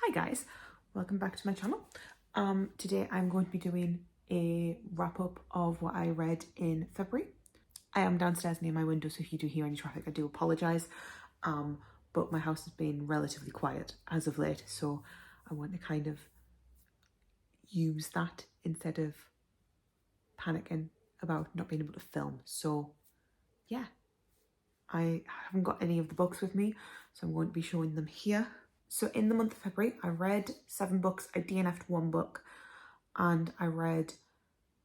Hi guys, welcome back to my channel. Today I'm going to be doing a wrap up of what I read in February. I am downstairs near my window, so if you do hear any traffic I do apologise, but my house has been relatively quiet as of late, so I want to kind of use that instead of panicking about not being able to film. So yeah, I haven't got any of the books with me, so I'm going to be showing them here. So in the month of February, I read 7 books, I DNF'd 1 book, and I read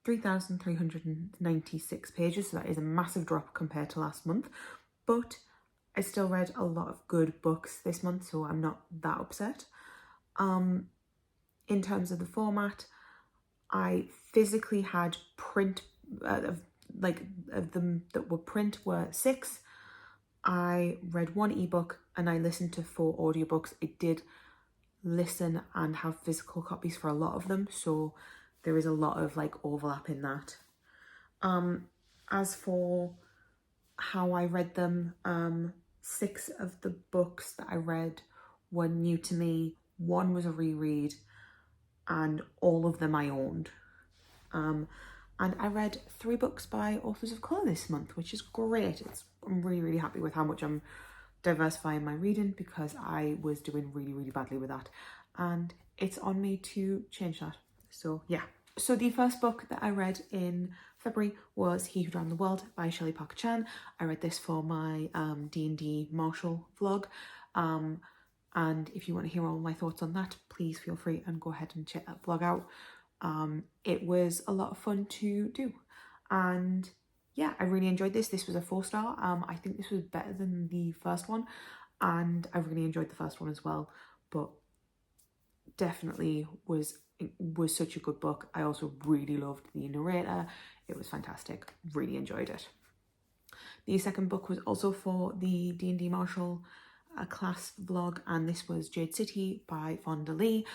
3,396 pages, so that is a massive drop compared to last month, but I still read a lot of good books this month, so I'm not that upset. In terms of the format, I physically had print, of them that were print were 6. I read 1 ebook and I listened to 4 audiobooks. I did listen and have physical copies for a lot of them, so there is a lot of overlap in that. As for how I read them, 6 of the books that I read were new to me. 1 was a reread, and all of them I owned. And I read 3 books by authors of colour this month, which is great. I'm really happy with how much I'm diversifying my reading, because I was doing really badly with that, and it's on me to change that. So yeah. So the first book that I read in February was He Who Drowned the World by Shelley Parker Chan. I read this for my D&D Marshall vlog, and if you want to hear all my thoughts on that, please feel free and go ahead and check that vlog out. It was a lot of fun to do, and yeah, I really enjoyed this. This was a 4-star. I think this was better than the first one, and I really enjoyed the first one as well, but definitely was such a good book. I also really loved the narrator. It was fantastic. Really enjoyed it. The second book was also for the D&D Marshall class vlog, and this was Jade City by Vonda Lee.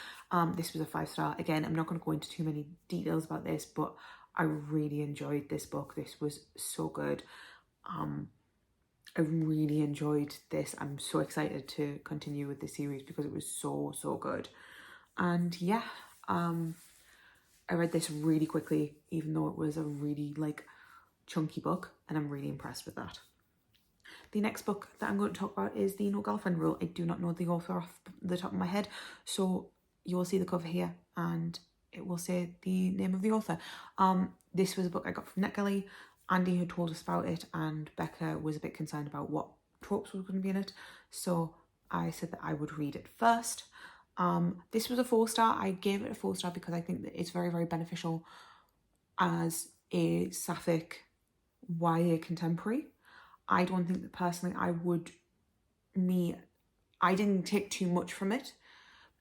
This was a 5-star. Again, I'm not going to go into too many details about this, but I really enjoyed this book. This was so good. I really enjoyed this. I'm so excited to continue with the series because it was so good. And yeah, I read this really quickly, even though it was a really chunky book, and I'm really impressed with that. The next book that I'm going to talk about is The No Girlfriend Rule. I do not know the author off the top of my head, so you will see the cover here and it will say the name of the author. This was a book I got from NetGalley. Andy had told us about it, and Becca was a bit concerned about what tropes were going to be in it, so I said that I would read it first. This was a 4-star. I gave it a 4-star because I think that it's very beneficial as a sapphic YA contemporary. I don't think that personally I didn't take too much from it,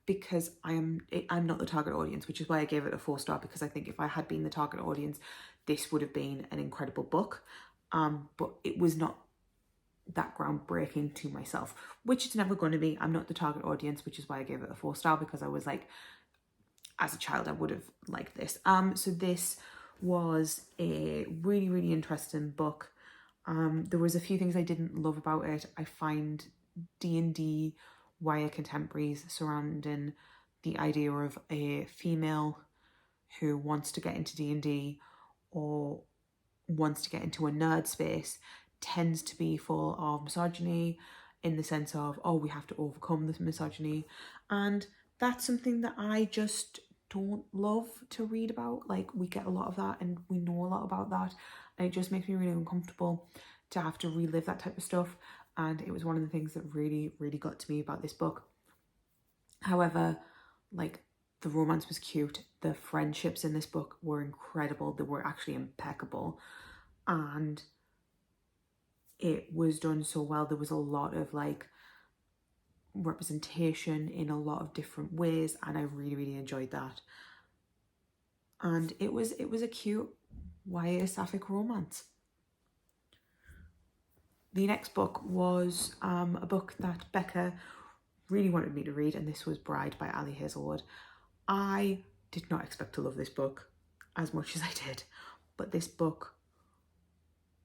because I'm not the target audience, which is why I gave it a 4-star, because I think if I had been the target audience, this would have been an incredible book. But it was not that groundbreaking to myself, which it's never going to be. I'm not the target audience, which is why I gave it a 4-star, because I was like, as a child, I would have liked this. So this was a really interesting book. There was a few things I didn't love about it. I find D&D YA contemporaries surrounding the idea of a female who wants to get into D&D or wants to get into a nerd space tends to be full of misogyny, in the sense of, oh, we have to overcome this misogyny, and that's something that I just don't love to read about. We get a lot of that and we know a lot about that, and it just makes me really uncomfortable to have to relive that type of stuff, and it was one of the things that really got to me about this book. However, the romance was cute, the friendships in this book were incredible, they were actually impeccable, and it was done so well. There was a lot of representation in a lot of different ways, and I really enjoyed that. And it was a cute YA sapphic romance. The next book was a book that Becca really wanted me to read, and this was Bride by Ali Hazelwood. I did not expect to love this book as much as I did, but this book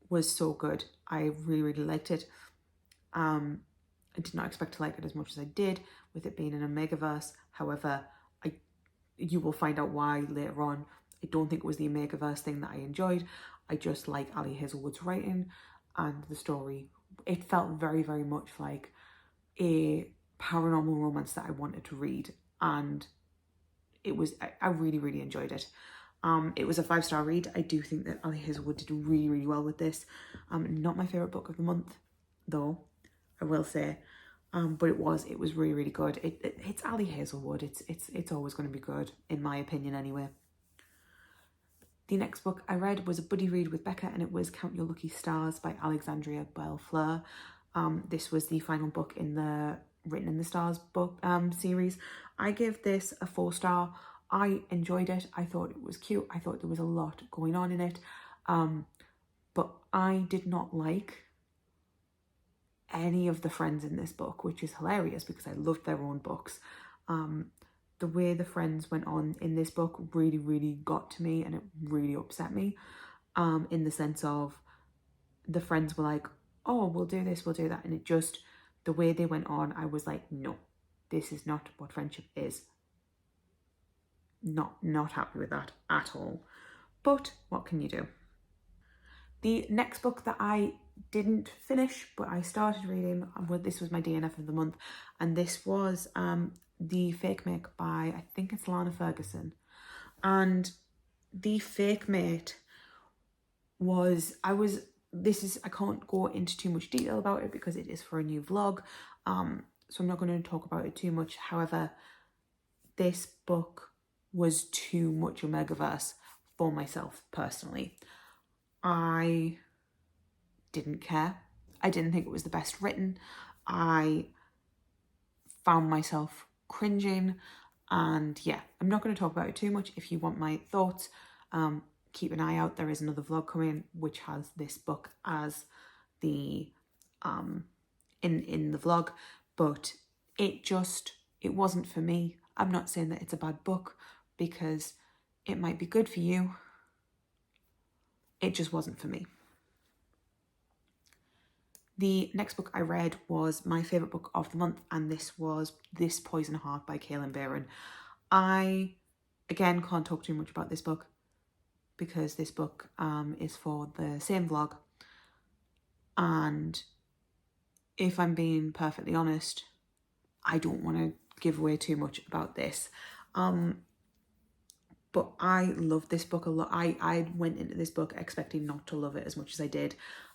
was so good. I really liked it. I did not expect to like it as much as I did, with it being an Omegaverse. However, you will find out why later on. I don't think it was the Omegaverse thing that I enjoyed. I just like Ali Hazelwood's writing and the story. It felt very, very much like a paranormal romance that I wanted to read, and I really, really enjoyed it. It was a 5-star read. I do think that Ali Hazelwood did really, really well with this. Not my favourite book of the month, though, I will say. But it was really, really good. It's Ali Hazelwood. It's always going to be good, in my opinion, anyway. The next book I read was a buddy read with Becca, and it was Count Your Lucky Stars by Alexandria Bellefleur. This was the final book in the Written in the Stars book series. I gave this a 4-star. I enjoyed it. I thought it was cute. I thought there was a lot going on in it. But I did not like any of the friends in this book, which is hilarious because I loved their own books. The way the friends went on in this book really, really got to me, and it really upset me, in the sense of the friends were like, oh, we'll do this, we'll do that. And it just, the way they went on, I was like, no, this is not what friendship is. Not happy with that at all. But what can you do? The next book that I didn't finish, but I started reading, this was my DNF of the month, and this was The Fake Mate by, I think it's Lana Ferguson. And The Fake Mate was, I can't go into too much detail about it because it is for a new vlog, so I'm not going to talk about it too much. However, this book was too much Omegaverse for myself personally. I didn't care. I didn't think it was the best written. I found myself cringing, and yeah, I'm not going to talk about it too much. If you want my thoughts, keep an eye out. There is another vlog coming which has this book as the in the vlog, but it wasn't for me. I'm not saying that it's a bad book because it might be good for you. It just wasn't for me. The next book I read was my favourite book of the month, and this was This Poison Heart by Kaylin Barron. I, again, can't talk too much about this book because this book is for the same vlog. And if I'm being perfectly honest, I don't want to give away too much about this. But I love this book a lot. I went into this book expecting not to love it as much as I did,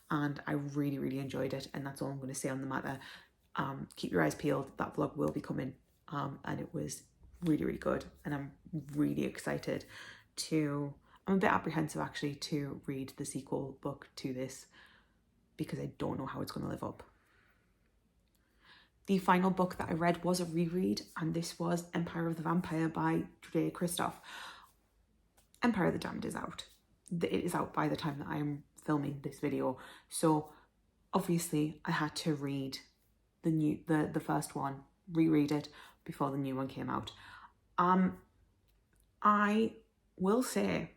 and I really, really enjoyed it, and that's all I'm going to say on the matter. Keep your eyes peeled. That vlog will be coming, and it was really, really good, and I'm really excited to... I'm a bit apprehensive, actually, to read the sequel book to this because I don't know how it's going to live up. The final book that I read was a reread, and this was Empire of the Vampire by Judea Christoph. Empire of the Damned is out. It is out by the time that I am filming this video, so obviously I had to read the first one, reread it before the new one came out. I will say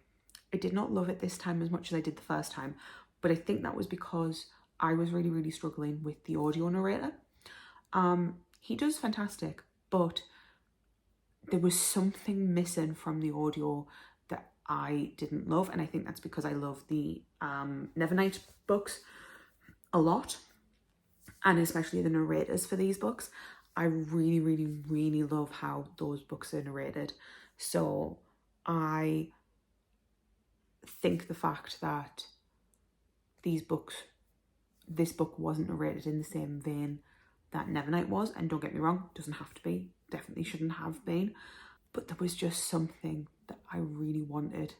I did not love it this time as much as I did the first time, but I think that was because I was really, really struggling with the audio narrator. He does fantastic, but there was something missing from the audio that I didn't love, and I think that's because I love the Nevernight books a lot, and especially the narrators for these books. I really, really, really love how those books are narrated. So I think the fact that this book wasn't narrated in the same vein that Nevernight was, and don't get me wrong, doesn't have to be, definitely shouldn't have been, but there was just something that I really wanted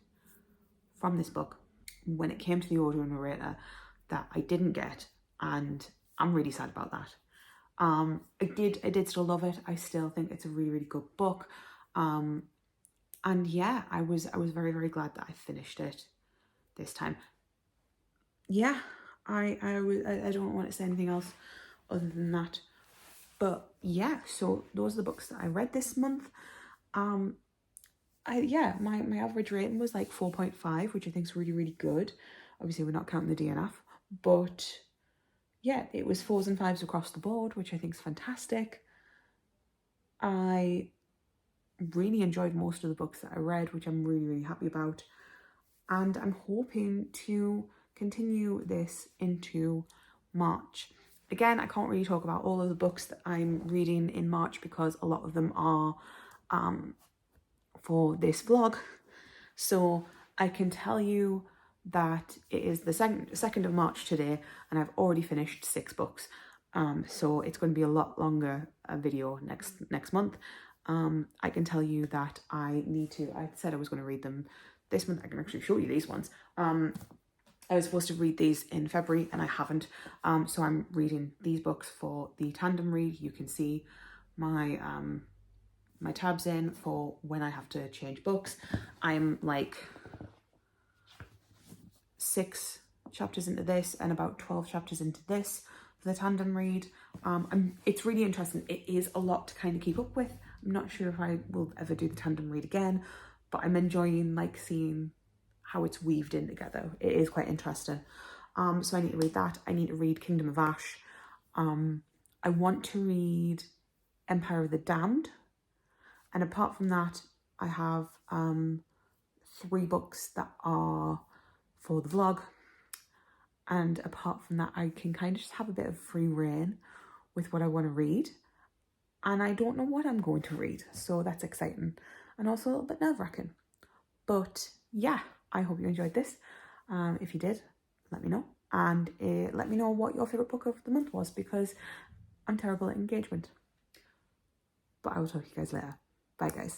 from this book when it came to the audio narrator that I didn't get, and I'm really sad about that. I did still love it. I still think it's a really, really good book. And yeah, I was very, very glad that I finished it this time. Yeah, I don't want to say anything else other than that. But yeah, so those are the books that I read this month. My average rating was like 4.5, which I think is really, really good. Obviously, we're not counting the DNF, but yeah, it was 4s and 5s across the board, which I think is fantastic. I really enjoyed most of the books that I read, which I'm really, really happy about. And I'm hoping to continue this into March. Again, I can't really talk about all of the books that I'm reading in March because a lot of them are for this vlog. So I can tell you that it is the 2nd of March today, and I've already finished 6 books. So it's going to be a lot longer video next month. I can tell you that I said I was going to read them this month. I can actually show you these ones. I was supposed to read these in February and I haven't. So I'm reading these books for the tandem read. You can see my my tabs in for when I have to change books. I'm like 6 chapters into this and about 12 chapters into this for the tandem read. It's really interesting. It is a lot to kind of keep up with. I'm not sure if I will ever do the tandem read again, but I'm enjoying like seeing how it's weaved in together. It is quite interesting. So I need to read that. I need to read Kingdom of Ash. I want to read Empire of the Damned. And apart from that, I have 3 books that are for the vlog. And apart from that, I can kind of just have a bit of free reign with what I want to read. And I don't know what I'm going to read. So that's exciting and also a little bit nerve-wracking. But yeah, I hope you enjoyed this. If you did, let me know. And let me know what your favourite book of the month was, because I'm terrible at engagement. But I will talk to you guys later. Bye, guys.